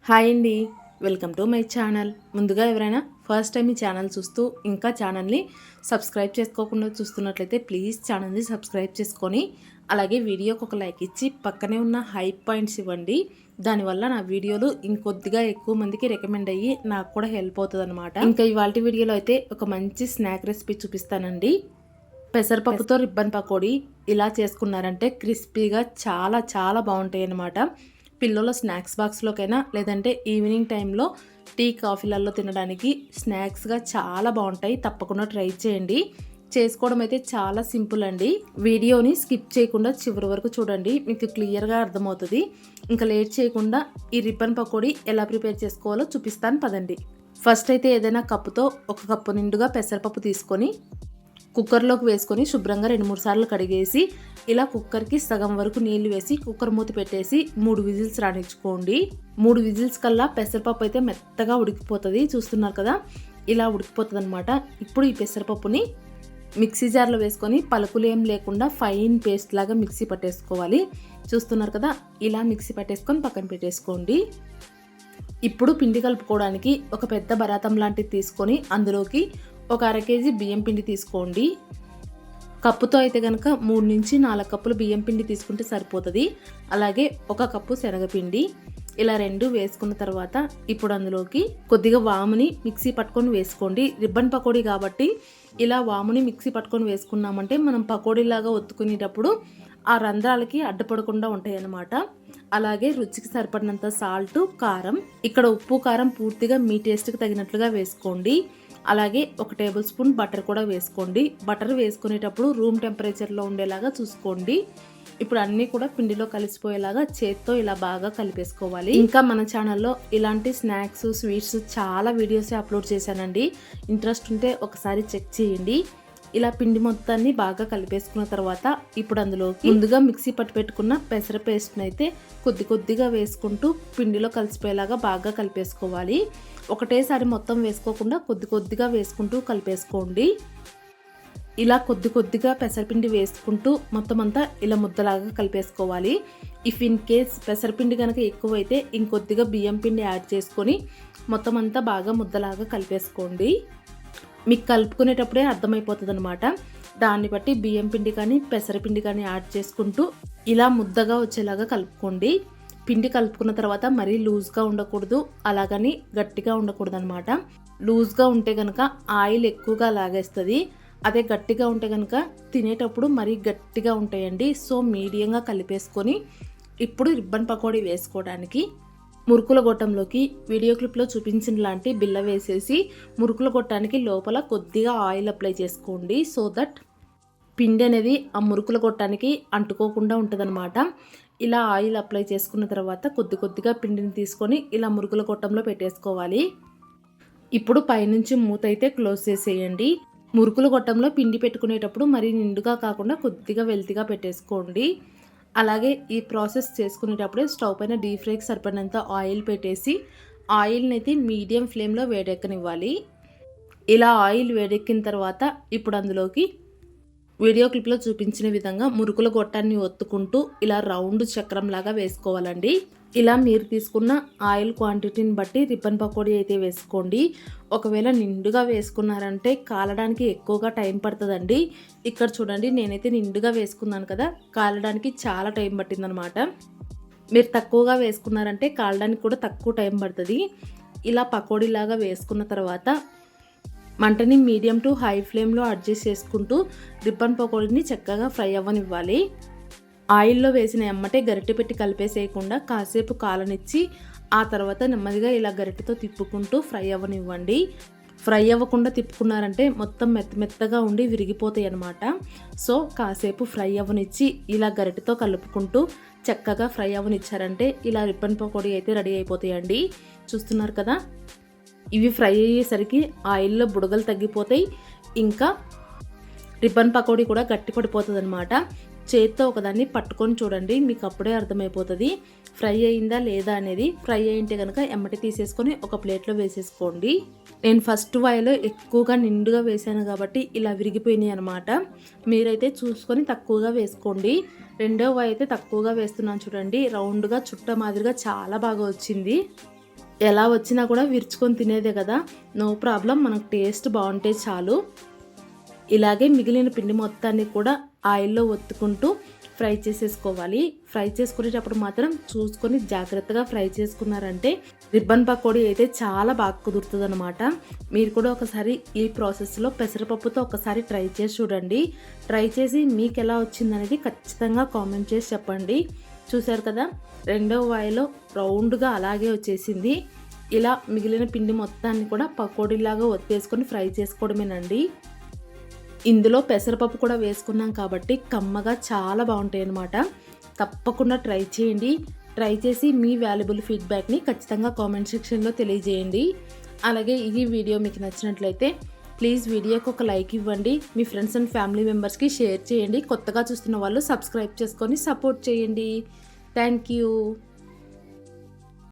Hi అండి, welcome to my channel. ముందుగా ఎవరైనా ఫస్ట్ టైం ఈ ఛానల్ చూస్తూ ఇంకా ఛానల్ని సబ్స్క్రైబ్ చేసుకోకుండా చూస్తున్నట్లయితే ప్లీజ్ ఛానల్ని సబ్స్క్రైబ్ చేసుకొని అలాగే వీడియోకి ఒక లైక్ ఇచ్చి పక్కనే ఉన్న హైప్ పాయింట్స్ ఇవ్వండి. దానివల్ల నా వీడియోలు ఇంకొద్దిగా ఎక్కువ మందికి రికమెండ్ అయ్యి నాకు కూడా హెల్ప్ అవుతుంది అనమాట. ఇంకా ఇవాళ వీడియోలో అయితే ఒక మంచి స్నాక్ రెసిపీ చూపిస్తానండి. పెసరపప్పుతో రిబ్బన్ పకోడీ ఇలా చేసుకున్నారంటే క్రిస్పీగా చాలా చాలా బాగుంటాయి అన్నమాట. పిల్లల స్నాక్స్ బాక్స్లోకైనా లేదంటే ఈవినింగ్ టైంలో టీ కాఫీలలో తినడానికి స్నాక్స్గా చాలా బాగుంటాయి. తప్పకుండా ట్రై చేయండి. చేసుకోవడం అయితే చాలా సింపుల్ అండి. వీడియోని స్కిప్ చేయకుండా చివరి వరకు చూడండి, మీకు క్లియర్గా అర్థమవుతుంది. ఇంకా లేట్ చేయకుండా ఈ రిబ్బన్ పకోడీ ఎలా ప్రిపేర్ చేసుకోవాలో చూపిస్తాను పదండి. ఫస్ట్ అయితే ఏదైనా కప్పుతో ఒక కప్పు నిండుగా పెసరపప్పు తీసుకొని కుక్కర్లోకి వేసుకొని శుభ్రంగా 2-3 సార్లు కడిగేసి ఇలా కుక్కర్కి సగం వరకు నీళ్లు వేసి కుక్కర్ మూత పెట్టేసి 3 విజిల్స్ రానిచ్చుకోండి. 3 విజిల్స్ కల్లా పెసరపప్పు అయితే మెత్తగా ఉడికిపోతుంది. చూస్తున్నారు కదా, ఇలా ఉడికిపోతుంది అనమాట. ఇప్పుడు ఈ పెసరపప్పుని మిక్సీ జార్లో వేసుకొని పలుకులు ఏం లేకుండా ఫైన్ పేస్ట్ లాగా మిక్సీ పట్టేసుకోవాలి. చూస్తున్నారు కదా, ఇలా మిక్సీ పట్టేసుకొని పక్కన పెట్టేసుకోండి. ఇప్పుడు పిండి కలుపుకోవడానికి ఒక పెద్ద బరాతం లాంటిది తీసుకొని అందులోకి ఒక 1/2 కేజీ బియ్యం పిండి తీసుకోండి. కప్పుతో అయితే కనుక 3-4 కప్పులు బియ్యం పిండి తీసుకుంటే సరిపోతుంది. అలాగే 1 కప్పు శనగపిండి ఇలా 2 వేసుకున్న తర్వాత ఇప్పుడు అందులోకి కొద్దిగా వాముని మిక్సీ పట్టుకొని వేసుకోండి. రిబ్బన్ పకోడీ కాబట్టి ఇలా వాముని మిక్సీ పట్టుకొని వేసుకున్నామంటే మనం పకోడీలాగా ఒత్తుకునేటప్పుడు ఆ రంధ్రాలకి అడ్డుపడకుండా ఉంటాయి అన్నమాట. అలాగే రుచికి సరిపడినంత సాల్ట్, కారం, ఇక్కడ ఉప్పు కారం పూర్తిగా మీ టేస్ట్కి తగినట్లుగా వేసుకోండి. అలాగే 1 టేబుల్ స్పూన్ బటర్ కూడా వేసుకోండి. బటర్ వేసుకునేటప్పుడు రూమ్ టెంపరేచర్లో ఉండేలాగా చూసుకోండి. ఇప్పుడు అన్నీ కూడా పిండిలో కలిసిపోయేలాగా చేత్తో ఇలా బాగా కలిపేసుకోవాలి. ఇంకా మన ఛానల్లో ఇలాంటి స్నాక్స్, స్వీట్స్ చాలా వీడియోస్ అప్లోడ్ చేశానండి. ఇంట్రెస్ట్ ఉంటే ఒకసారి చెక్ చేయండి. ఇలా పిండి మొత్తాన్ని బాగా కలిపేసుకున్న తర్వాత ఇప్పుడు అందులోకి ముందుగా మిక్సీ పట్టి పెట్టుకున్న పెసర పేస్ట్ని అయితే కొద్దిగా వేసుకుంటూ పిండిలో కలిసిపోయేలాగా బాగా కలిపేసుకోవాలి. ఒకటేసారి మొత్తం వేసుకోకుండా కొద్దిగా వేసుకుంటూ కలిపేసుకోండి. ఇలా కొద్దిగా పెసరపిండి వేసుకుంటూ మొత్తం అంతా ఇలా ముద్దలాగా కలిపేసుకోవాలి. ఇఫ్ ఇన్ కేస్ పెసరపిండి కనుక ఎక్కువైతే ఇంకొద్దిగా బియ్యం పిండి యాడ్ చేసుకొని మొత్తం అంతా బాగా ముద్దలాగా కలిపేసుకోండి. మీకు కలుపుకునేటప్పుడే అర్థమైపోతుంది అనమాట. దాన్ని బట్టి బియ్యం పిండి కానీ పెసరపిండి కానీ యాడ్ చేసుకుంటూ ఇలా ముద్దగా వచ్చేలాగా కలుపుకోండి. పిండి కలుపుకున్న తర్వాత మరీ లూజ్గా ఉండకూడదు, అలాగని గట్టిగా ఉండకూడదు అనమాట. లూజ్గా ఉంటే కనుక ఆయిల్ ఎక్కువగా లాగేస్తుంది. అదే గట్టిగా ఉంటే కనుక తినేటప్పుడు మరీ గట్టిగా ఉంటాయండి. సో మీడియంగా కలిపేసుకొని ఇప్పుడు రిబ్బన్ పకోడీ వేసుకోవడానికి మురుకుల గొట్టంలోకి వీడియో క్లిప్లో చూపించిన లాంటి బిల్ల వేసేసి మురుకుల గొట్టానికి లోపల కొద్దిగా ఆయిల్ అప్లై చేసుకోండి. సో దట్ పిండి అనేది ఆ మురుకుల గొట్టానికి అంటుకోకుండా ఉంటుందన్నమాట. ఇలా ఆయిల్ అప్లై చేసుకున్న తర్వాత కొద్దిగా పిండిని తీసుకొని ఇలా మురుకుల గొట్టంలో పెట్టేసుకోవాలి. ఇప్పుడు పైనుంచి మూత అయితే క్లోజ్ చేసేయండి. మురుకుల గొట్టంలో పిండి పెట్టుకునేటప్పుడు మరీ నిండుగా కాకుండా కొద్దిగా వెల్తిగా పెట్టేసుకోండి. అలాగే ఈ ప్రాసెస్ చేసుకునేటప్పుడే స్టవ్ పైన డీప్ ఫ్రైకి సరిపడినంత ఆయిల్ పెట్టేసి ఆయిల్ని అయితే మీడియం ఫ్లేమ్లో వేడెక్కనివ్వాలి. ఇలా ఆయిల్ వేడెక్కిన తర్వాత ఇప్పుడు అందులోకి వీడియో క్లిప్లో చూపించిన విధంగా మురుకుల గొట్టాన్ని ఒత్తుకుంటూ ఇలా రౌండ్ చక్రం లాగా వేసుకోవాలండి. ఇలా మీరు తీసుకున్న ఆయిల్ క్వాంటిటీని బట్టి రిబ్బన్ పకోడీ అయితే వేసుకోండి. ఒకవేళ నిండుగా వేసుకున్నారంటే కాలడానికి ఎక్కువగా టైం పడుతుందండి. ఇక్కడ చూడండి, నేనైతే నిండుగా వేసుకున్నాను కదా, కాలడానికి చాలా టైం పట్టిందనమాట. మీరు తక్కువగా వేసుకున్నారంటే కాలడానికి కూడా తక్కువ టైం పడుతుంది. ఇలా పకోడీలాగా వేసుకున్న తర్వాత మంటని మీడియం టు హై ఫ్లేమ్లో అడ్జస్ట్ చేసుకుంటూ రిబ్బన్ పకోడీని చక్కగా ఫ్రై అవ్వనివ్వాలి. ఆయిల్లో వేసిన ఎమ్మటే గరిటె పెట్టి కలిపేసేయకుండా కాసేపు కాలనిచ్చి ఆ తర్వాత నెమ్మదిగా ఇలా గరిటెతో తిప్పుకుంటూ ఫ్రై అవ్వనివ్వండి. ఫ్రై అవ్వకుండా తిప్పుకున్నారంటే మొత్తం మెత్తగా ఉండి విరిగిపోతాయి అన్నమాట. సో కాసేపు ఫ్రై అవ్వనిచ్చి ఇలా గరిటెతో కలుపుకుంటూ చక్కగా ఫ్రై అవ్వనిచ్చారంటే ఇలా రిబ్బన్ పకోడీ అయితే రెడీ అయిపోతాయండి. చూస్తున్నారు కదా, ఇవి ఫ్రై అయ్యేసరికి ఆయిల్లో బుడగలు తగ్గిపోతాయి. ఇంకా రిబ్బన్ పకోడీ కూడా గట్టి పడిపోతుంది అనమాట. చేత్తో ఒకదాన్ని పట్టుకొని చూడండి, మీకు అప్పుడే అర్థమైపోతుంది ఫ్రై అయిందా లేదా అనేది. ఫ్రై అయింటే కనుక ఎమ్మటి తీసేసుకొని ఒక ప్లేట్లో వేసేసుకోండి. నేను ఫస్ట్ వాయిలో ఎక్కువగా నిండుగా వేసాను కాబట్టి ఇలా విరిగిపోయినాయి అనమాట. మీరైతే చూసుకొని తక్కువగా వేసుకోండి. రెండో వాయి అయితే తక్కువగా వేస్తున్నాను చూడండి, రౌండ్గా చుట్ట మాదిరిగా చాలా బాగా వచ్చింది. ఎలా వచ్చినా కూడా విరుచుకొని తినేదే కదా, నో ప్రాబ్లం, మనకు టేస్ట్ బాగుంటే చాలు. ఇలాగే మిగిలిన పిండి మొత్తాన్ని కూడా ఆయిల్లో ఒత్తుకుంటూ ఫ్రై చేసేసుకోవాలి. ఫ్రై చేసుకునేటప్పుడు మాత్రం చూసుకొని జాగ్రత్తగా ఫ్రై చేసుకున్నారంటే రిబ్బన్ పకోడీ అయితే చాలా బాగా కుదురుతుంది అనమాట. మీరు కూడా ఒకసారి ఈ ప్రాసెస్లో పెసరపప్పుతో ఒకసారి ట్రై చేసి చూడండి. ట్రై చేసి మీకు ఎలా వచ్చిందనేది ఖచ్చితంగా కామెంట్ చేసి చెప్పండి. చూసారు కదా, రెండవ వాయిలో రౌండ్గా అలాగే వచ్చేసింది. ఇలా మిగిలిన పిండి మొత్తాన్ని కూడా పకోడీలాగా ఒత్తేసుకొని ఫ్రై చేసుకోవడమేనండి. ఇందులో పెసరపప్పు కూడా వేసుకున్నాం కాబట్టి కమ్మగా చాలా బాగుంటాయి అన్నమాట. తప్పకుండా ట్రై చేయండి. ట్రై చేసి మీ వాల్యుబుల్ ఫీడ్బ్యాక్ని ఖచ్చితంగా కామెంట్ సెక్షన్లో తెలియజేయండి. అలాగే ఈ వీడియో మీకు నచ్చినట్లయితే ప్లీజ్ వీడియోకి ఒక లైక్ ఇవ్వండి. మీ ఫ్రెండ్స్ అండ్ ఫ్యామిలీ మెంబర్స్కి షేర్ చేయండి. కొత్తగా చూస్తున్న వాళ్ళు సబ్స్క్రైబ్ చేసుకొని సపోర్ట్ చేయండి. Thank you.